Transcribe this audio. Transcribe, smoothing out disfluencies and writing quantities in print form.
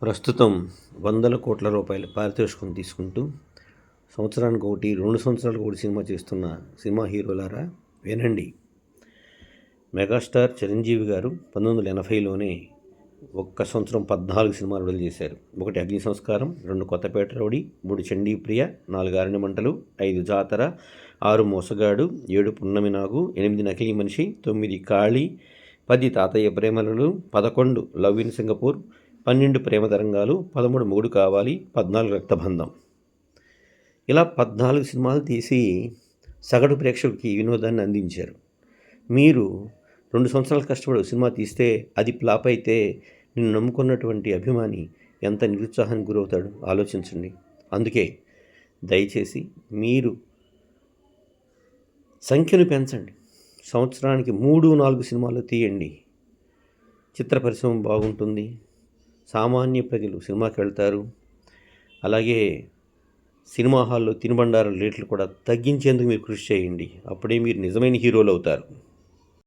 ప్రస్తుతం వందల కోట్ల రూపాయల పారితోషికం తీసుకుంటూ సంవత్సరానికి ఒకటి 2 సంవత్సరాలకు ఒకటి సినిమా చేస్తున్న సినిమా హీరోలారా వినండి. మెగాస్టార్ చిరంజీవి గారు 1980లోనే ఒక్క సంవత్సరం 14 సినిమాలు విడుదల చేశారు. 1 అగ్ని సంస్కారం, 2 కొత్తపేట రౌడీ, 3 చండీప్రియ, 4 ఆరణి మంటలు, 5 జాతర, 6 మోసగాడు, 7 పున్నమి నాగు, 8 నకిలీ మనిషి, 9 కాళీ, 10 తాతయ్య ప్రేమలు, 11 లవ్ ఇన్ సింగపూర్, 12 ప్రేమ తరంగాలు, 13 మొగుడు కావాలి, 14 రక్తబంధం. ఇలా 14 సినిమాలు తీసి సగటు ప్రేక్షకుడికి వినోదాన్ని అందించారు. మీరు 2 సంవత్సరాలు కష్టపడి సినిమా తీస్తే అది ఫ్లాప్ అయితే నిన్ను నమ్ముకున్నటువంటి అభిమాని ఎంత నిరుత్సాహానికి గురవుతాడు ఆలోచించండి. అందుకే దయచేసి మీరు సంఖ్యను పెంచండి. సంవత్సరానికి 3-4 సినిమాలు తీయండి. చిత్ర పరిశ్రమ బాగుంటుంది. సామాన్య ప్రజలు సినిమాకి వెళ్తారు. అలాగే సినిమా హాల్లో తినుబండారాల రేట్లు కూడా తగ్గించేందుకు మీరు కృషి చేయండి. అప్పుడే మీరు నిజమైన హీరోలు అవుతారు.